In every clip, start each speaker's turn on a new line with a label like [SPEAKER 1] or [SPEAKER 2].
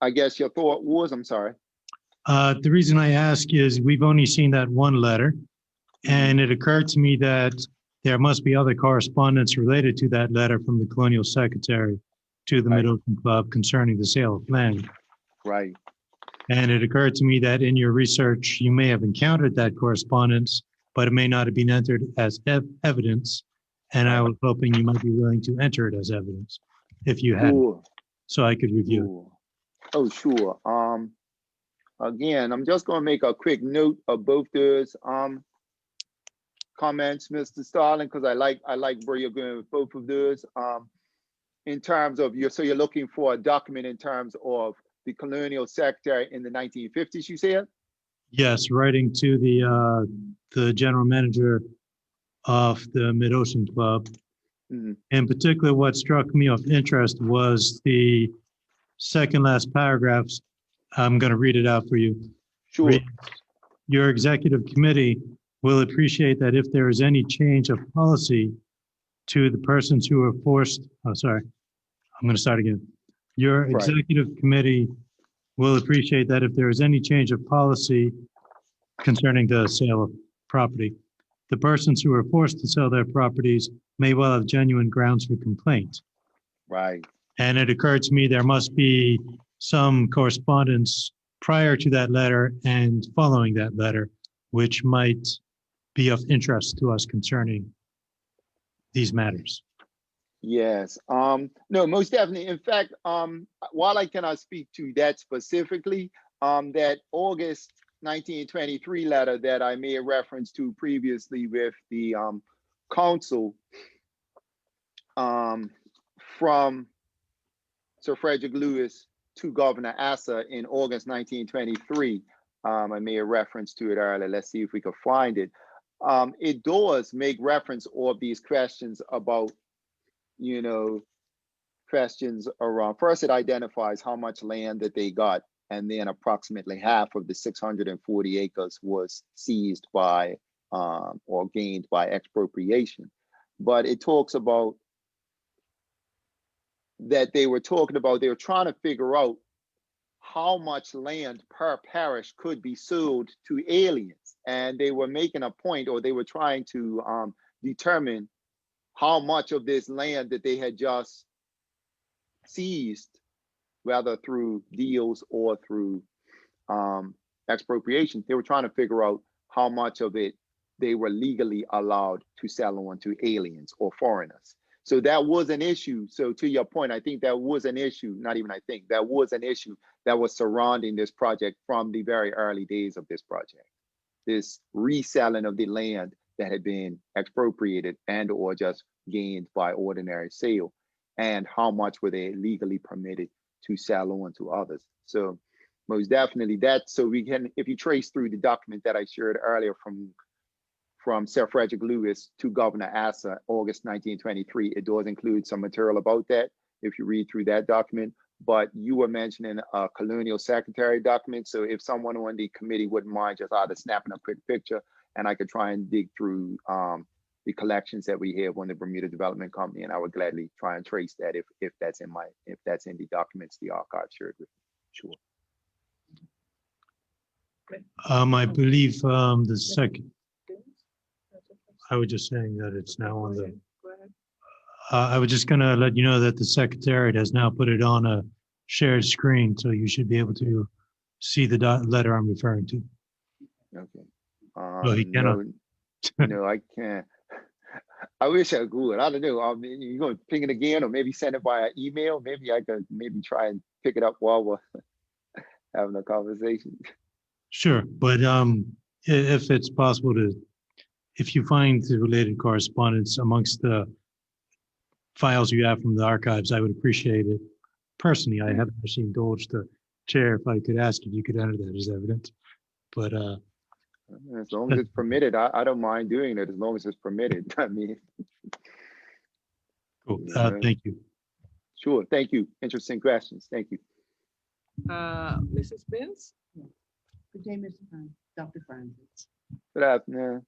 [SPEAKER 1] I guess your thought was, I'm sorry.
[SPEAKER 2] The reason I ask is we've only seen that one letter, and it occurred to me that there must be other correspondence related to that letter from the Colonial Secretary to the
[SPEAKER 1] Right.
[SPEAKER 2] Mid-Ocean Club concerning the sale of land.
[SPEAKER 1] Right.
[SPEAKER 2] And it occurred to me that in your research, you may have encountered that correspondence, but it may not have been entered as evidence. And I was hoping you might be willing to enter it as evidence if you had,
[SPEAKER 1] Sure.
[SPEAKER 2] so I could review it.
[SPEAKER 1] Sure. Oh, sure. Again, I'm just going to make a quick note of both those comments, Mr. Starling, because I like where you're going with both of those. In terms of so you're looking for a document in terms of the colonial secretary in the 1950s, you said?
[SPEAKER 2] Yes, writing to the general manager of the Mid-Ocean Club.
[SPEAKER 1] Mm-hmm.
[SPEAKER 2] In particular, what struck me of interest was the second last paragraphs. I'm going to read it out for you.
[SPEAKER 1] Sure.
[SPEAKER 2] Your executive committee will appreciate that if there is any change of policy to the persons who are forced, I'm going to start again. Your executive committee will appreciate that if there is any change of policy concerning the sale of property, the persons who are forced to sell their properties may well have genuine grounds for complaint.
[SPEAKER 1] Right.
[SPEAKER 2] And it occurred to me there must be some correspondence prior to that letter and following that letter, which might be of interest to us concerning these matters.
[SPEAKER 1] Yes. No, most definitely. In fact, while I cannot speak to that specifically, that August 1923 letter that I made reference to previously with the council from Sir Frederick Lewis to Governor Asa in August 1923. I made a reference to it earlier. Let's see if we can find it. It does make reference of these questions about, questions around. First, it identifies how much land that they got, and then approximately half of the 640 acres was seized by or gained by expropriation. But it talks about that they were trying to figure out how much land per parish could be sold to aliens. And they were making a point, or they were trying to determine how much of this land that they had just seized, whether through deals or through expropriation. They were trying to figure out how much of it they were legally allowed to sell on to aliens or foreigners. So that was an issue. So to your point, I think that was an issue, not even I think, that was an issue that was surrounding this project from the very early days of this project. This reselling of the land that had been expropriated and or just gained by ordinary sale, and how much were they legally permitted to sell on to others. So most definitely that, so we can, if you trace through the document that I shared earlier from Sir Frederick Lewis to Governor Asa, August 1923, it does include some material about that if you read through that document. But you were mentioning a colonial secretary document. So if someone on the committee wouldn't mind just either snapping a quick picture, and I could try and dig through the collections that we have on the Bermuda Development Company, and I would gladly try and trace that if that's in the documents the archive shared with me. Sure.
[SPEAKER 2] I believe the second. I was just saying that it's now on the. I was just going to let you know that the Secretariat has now put it on a shared screen, so you should be able to see the letter I'm referring to.
[SPEAKER 1] Okay.
[SPEAKER 2] Well, he cannot.
[SPEAKER 1] No, I can't. I wish I could. I don't know. You're going to ping it again, or maybe send it via email. Maybe I could try and pick it up while we're having a conversation.
[SPEAKER 2] Sure, but if it's possible if you find the related correspondence amongst the files you have from the archives, I would appreciate it. Personally, I haven't actually indulged the chair. If I could ask if you could enter that as evidence, but
[SPEAKER 1] as long as it's permitted, I don't mind doing it as long as it's permitted. I mean,
[SPEAKER 2] cool. Thank you.
[SPEAKER 1] Sure. Thank you. Interesting questions. Thank you.
[SPEAKER 3] Mrs. Benz?
[SPEAKER 4] Good day, Dr. Francis.
[SPEAKER 1] Good afternoon.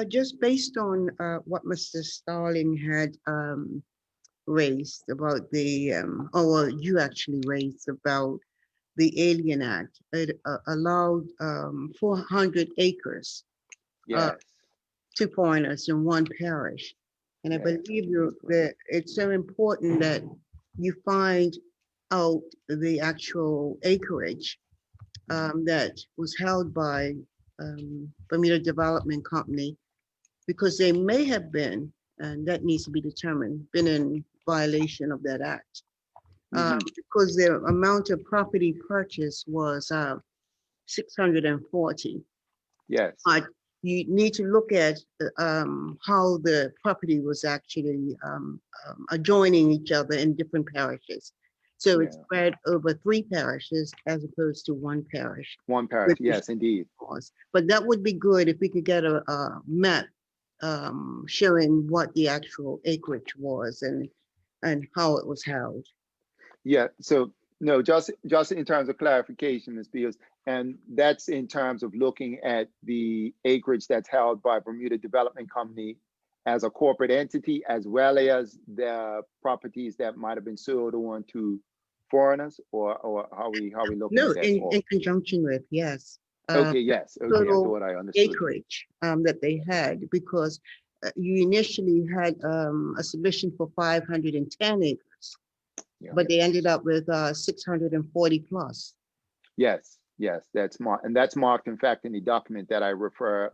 [SPEAKER 4] Just based on what Mr. Starling had raised about the, or you actually raised about the Alien Act. It allowed 400 acres
[SPEAKER 1] Yes.
[SPEAKER 4] to foreigners in one parish. And I
[SPEAKER 1] Yes.
[SPEAKER 4] believe that it's so important that you find out the actual acreage that was held by Bermuda Development Company, because they may have been, and that needs to be determined, been in violation of that act. Because the amount of property purchased was 640.
[SPEAKER 1] Yes.
[SPEAKER 4] But you need to look at how the property was actually adjoining each other in different parishes. So it's
[SPEAKER 1] Yeah.
[SPEAKER 4] spread over 3 parishes as opposed to 1 parish.
[SPEAKER 1] One parish.
[SPEAKER 4] With
[SPEAKER 1] Yes, indeed.
[SPEAKER 4] laws. But that would be good if we could get a map showing what the actual acreage was and how it was held.
[SPEAKER 1] Yeah. So no, just in terms of clarification, Ms. Beals, and that's in terms of looking at the acreage that's held by Bermuda Development Company as a corporate entity, as well as the properties that might have been sold on to foreigners, or how we looking
[SPEAKER 4] No,
[SPEAKER 1] at that?
[SPEAKER 4] in conjunction with, yes.
[SPEAKER 1] Okay, yes. Okay, I
[SPEAKER 4] Total
[SPEAKER 1] thought I understood.
[SPEAKER 4] acreage that they had, because you initially had a submission for 510 acres,
[SPEAKER 1] Yeah.
[SPEAKER 4] but they ended up with 640 plus.
[SPEAKER 1] Yes, yes, that's marked, and that's marked, in fact, in the document that I refer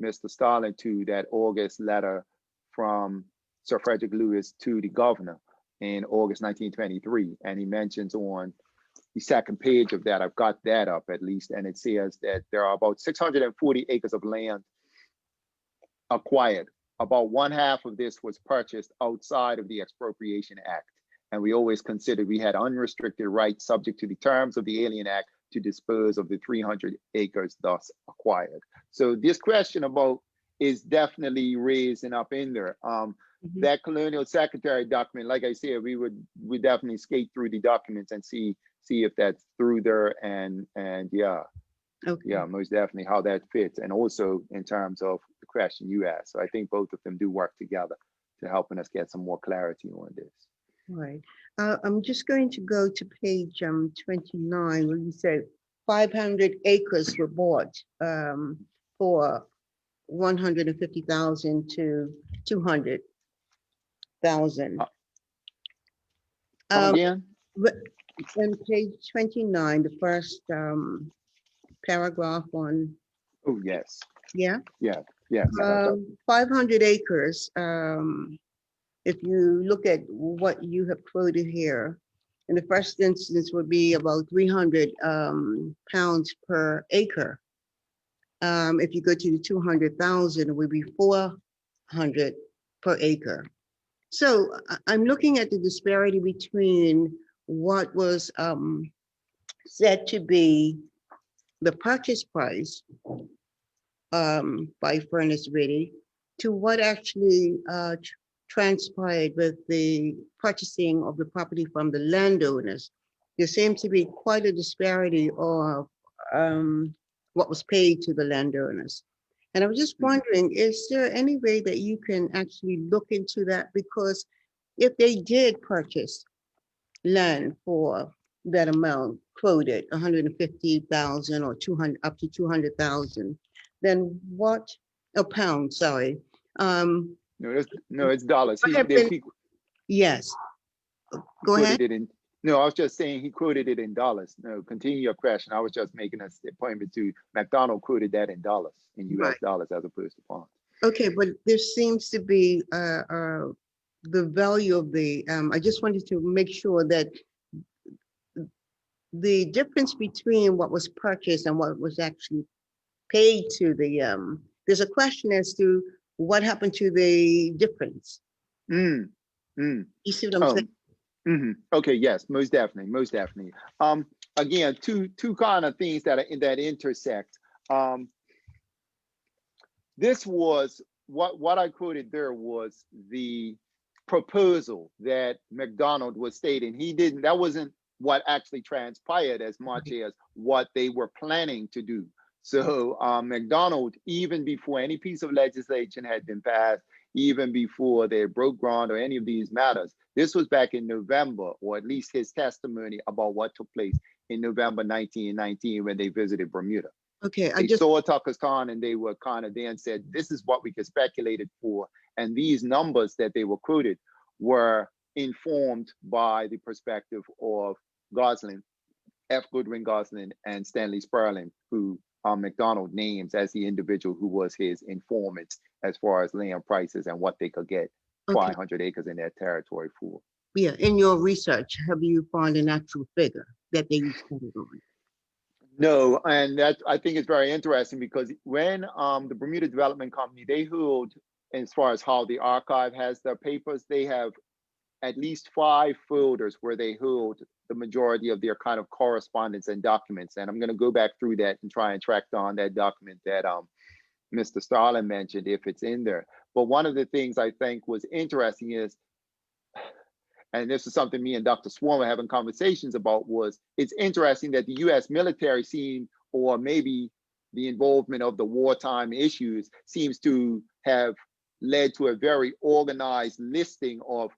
[SPEAKER 1] Mr. Starling to, that August letter from Sir Frederick Lewis to the governor in August 1923. And he mentions on the second page of that, I've got that up at least, and it says that there are about 640 acres of land acquired. About 1/2 of this was purchased outside of the Expropriation Act. And we always considered we had unrestricted rights subject to the terms of the Alien Act to dispose of the 300 acres thus acquired. So this question about is definitely raising up in there. That colonial secretary document, like I said, we definitely skate through the documents and see if that's through there, and yeah.
[SPEAKER 4] Okay.
[SPEAKER 1] Yeah, most definitely how that fits. And also in terms of the question you asked. So I think both of them do work together to helping us get some more clarity on this.
[SPEAKER 4] Right. I'm just going to go to page 29, where you said 500 acres were bought for 150,000 to 200,000.
[SPEAKER 1] Come again?
[SPEAKER 4] On page 29, the first paragraph on,
[SPEAKER 1] Oh, yes.
[SPEAKER 4] yeah,
[SPEAKER 1] Yeah, yes.
[SPEAKER 4] 500 acres. If you look at what you have quoted here, in the first instance would be about 300 pounds per acre. If you go to the 200,000, it would be 400 per acre. So I'm looking at the disparity between what was said to be the purchase price by Furnace Ready to what actually transpired with the purchasing of the property from the landowners. There seems to be quite a disparity of what was paid to the landowners. And I was just wondering, is there any way that you can actually look into that? Because if they did purchase land for that amount quoted, 150,000 or 200, up to 200,000, then what, a pound, sorry.
[SPEAKER 1] No, it's dollars.
[SPEAKER 4] Yes, go ahead.
[SPEAKER 1] No, I was just saying he quoted it in dollars. No, continue your question. I was just making a appointment to McDonald quoted that in dollars, in US dollars as opposed to pounds.
[SPEAKER 4] Okay, but there seems to be the value of the, I just wanted to make sure that the difference between what was purchased and what was actually paid to the, there's a question as to what happened to the difference. You see what I'm saying?
[SPEAKER 1] Okay, yes, most definitely, most definitely. Again, two kind of things that intersect. This was what I quoted there was the proposal that McDonald was stating. That wasn't what actually transpired as much as what they were planning to do. So McDonald, even before any piece of legislation had been passed, even before they broke ground or any of these matters, This was back in November, or at least his testimony about what took place in November 1919 when they visited Bermuda.
[SPEAKER 4] Okay,
[SPEAKER 1] They saw Tucker's Con and they were kind of then said, this is what we could speculate it for. And these numbers that they were quoted were informed by the perspective of Gosling, F. Goodwin Gosling, and Stanley Sperling, who McDonald names as the individual who was his informant as far as land prices and what they could get 500 acres in their territory for.
[SPEAKER 4] Yeah, in your research, have you found an actual figure that they reported on?
[SPEAKER 1] No, and that I think is very interesting because when the Bermuda Development Company, they hold, as far as how the archive has their papers, they have at least 5 folders where they hold the majority of their kind of correspondence and documents. And I'm going to go back through that and try and track down that document that Mr. Starlin mentioned, if it's in there. But one of the things I think was interesting is, and this is something me and Dr. Swarm were having conversations about, was it's interesting that the US military seemed, or maybe the involvement of the wartime issues seems to have led to a very organized listing of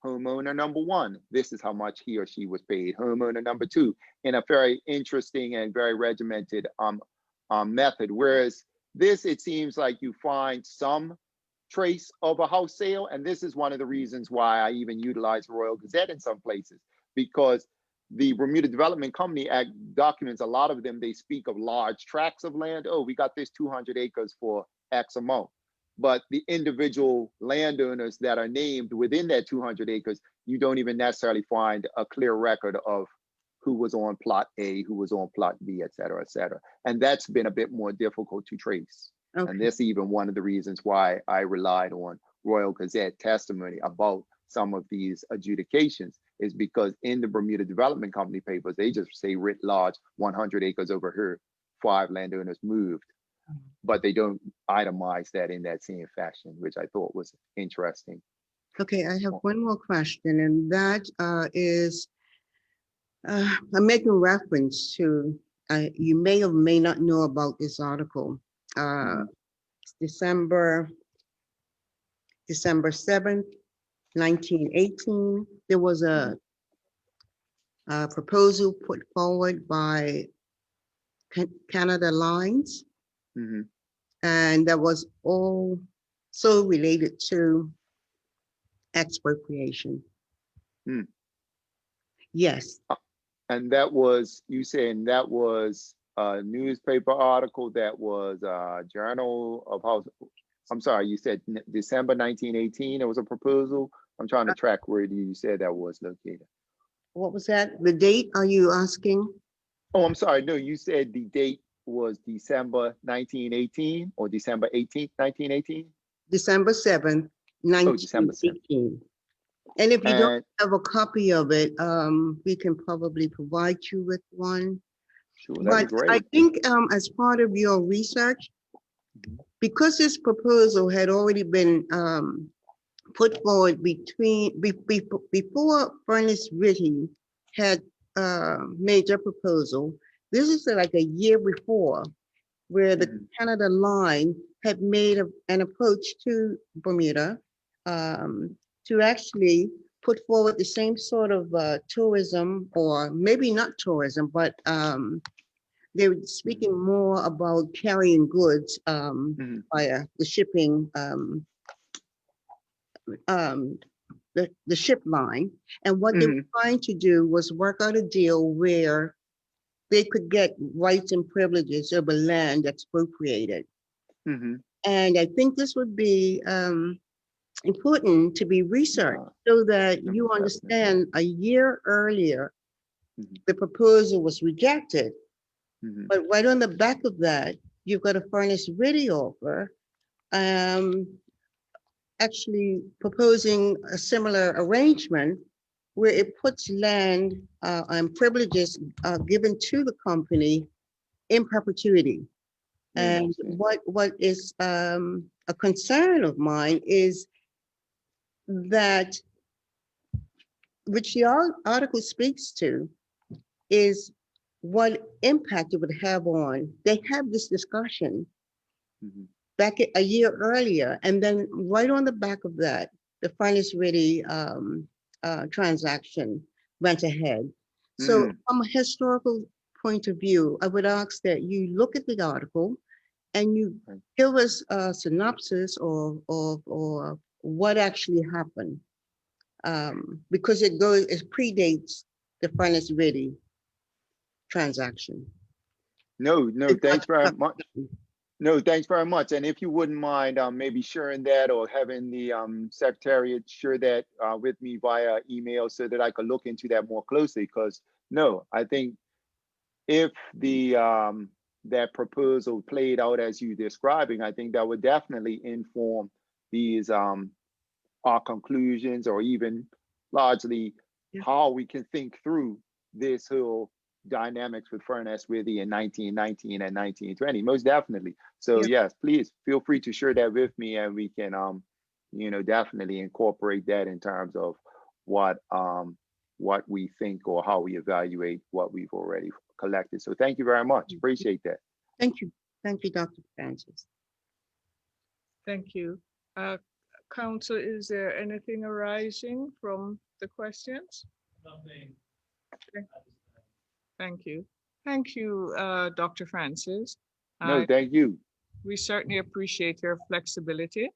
[SPEAKER 1] homeowner number 1, this is how much he or she was paid. Homeowner number 2, in a very interesting and very regimented method. Whereas this, it seems like you find some trace of a house sale. And this is one of the reasons why I even utilize Royal Gazette in some places, because the Bermuda Development Company Act documents, a lot of them, they speak of large tracts of land. Oh, we got this 200 acres for X amount. But the individual landowners that are named within that 200 acres, you don't even necessarily find a clear record of who was on plot A, who was on plot B, et cetera, et cetera. And that's been a bit more difficult to trace. Okay. And that's even one of the reasons why I relied on Royal Gazette testimony about some of these adjudications, is because in the Bermuda Development Company papers, they just say writ large, 100 acres over here, 5 landowners moved. But they don't itemize that in that same fashion, which I thought was interesting.
[SPEAKER 4] Okay, I have one more question, and that is, I'm making reference to, you may or may not know about this article. December 7th, 1918, there was a proposal put forward by Canada Lines. And that was all so related to expropriation. Yes.
[SPEAKER 1] And that was, you saying that was a newspaper article, that was a Journal of House, I'm sorry, you said December 1918, there was a proposal. I'm trying to track where you said that was located.
[SPEAKER 4] What was that? The date, are you asking?
[SPEAKER 1] Oh, I'm sorry, no, you said the date was December 1918 or December 18th, 1918?
[SPEAKER 4] December 7th, 1918. And if you don't have a copy of it, we can probably provide you with one.
[SPEAKER 1] Sure, that'd be great.
[SPEAKER 4] I think as part of your research, because this proposal had already been put forward before Furnace Ritty had made their proposal, this is like a year before, where the Canada Line had made an approach to Bermuda to actually put forward the same sort of tourism, or maybe not tourism, but they were speaking more about carrying goods via the shipping, the ship line. And what they were trying to do was work out a deal where they could get rights and privileges over land expropriated. And I think this would be important to be researched so that you understand a year earlier, the proposal was rejected. But right on the back of that, you've got a Furnace Ritty offer actually proposing a similar arrangement where it puts land and privileges given to the company in perpetuity. And what is a concern of mine is that, which the article speaks to, is what impact it would have on, they have this discussion back a year earlier, and then right on the back of that, the Furnace Ritty transaction went ahead. So from a historical point of view, I would ask that you look at the article and you give us a synopsis of what actually happened. Because it predates the Furnace Ready transaction.
[SPEAKER 1] No, thanks very much. No, thanks very much. And if you wouldn't mind maybe sharing that or having the secretariat share that with me via email so that I could look into that more closely. Because no, I think if the that proposal played out as you describing, I think that would definitely inform these our conclusions, or even largely how we can think through this whole dynamics with Furnace Withy in 1919 and 1920, most definitely. So yes, please feel free to share that with me, and we can you know, definitely incorporate that in terms of what we think or how we evaluate what we've already collected. So thank you very much. Appreciate that.
[SPEAKER 4] Thank you, Dr. Francis.
[SPEAKER 3] Thank you. Council, is there anything arising from the questions?
[SPEAKER 2] Nothing.
[SPEAKER 3] Okay. Thank you. Thank you, Dr. Francis.
[SPEAKER 1] No, thank you.
[SPEAKER 3] We certainly appreciate your flexibility.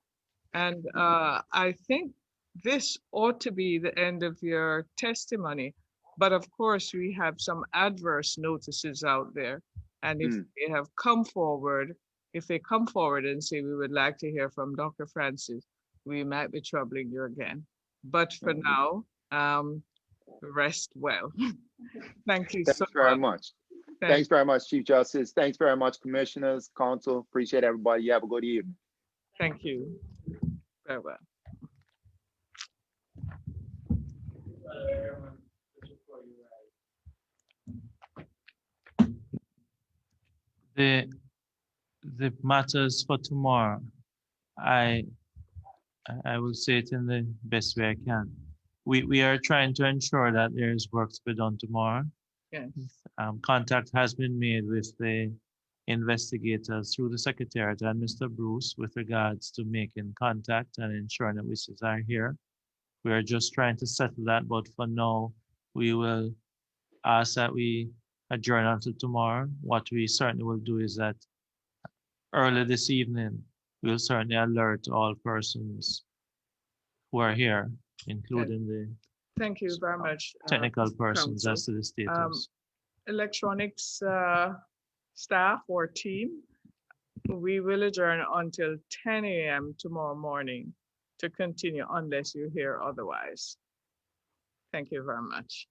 [SPEAKER 3] And I think this ought to be the end of your testimony. But of course, we have some adverse notices out there. And if they have come forward, if they come forward and say, we would like to hear from Dr. Francis, we might be troubling you again. But for now, rest well. Thank you so
[SPEAKER 1] much. Thanks very much, Chief Justice. Thanks very much, Commissioners, Council. Appreciate everybody. You have a good evening.
[SPEAKER 3] Thank you. Very well.
[SPEAKER 5] The matters for tomorrow, I will say it in the best way I can. We are trying to ensure that there is work to be done tomorrow.
[SPEAKER 3] Yes.
[SPEAKER 5] Contact has been made with the investigators through the Secretariat and Mr. Bruce with regards to making contact and ensuring that witnesses are here. We are just trying to settle that, but for now, we will ask that we adjourn until tomorrow. What we certainly will do is that early this evening, we'll certainly alert all persons who are here, including the
[SPEAKER 3] Thank you very much.
[SPEAKER 5] technical persons
[SPEAKER 3] Council.
[SPEAKER 5] as to the status.
[SPEAKER 3] Electronics staff or team, we will adjourn until 10 a.m. tomorrow morning to continue unless you hear otherwise. Thank you very much.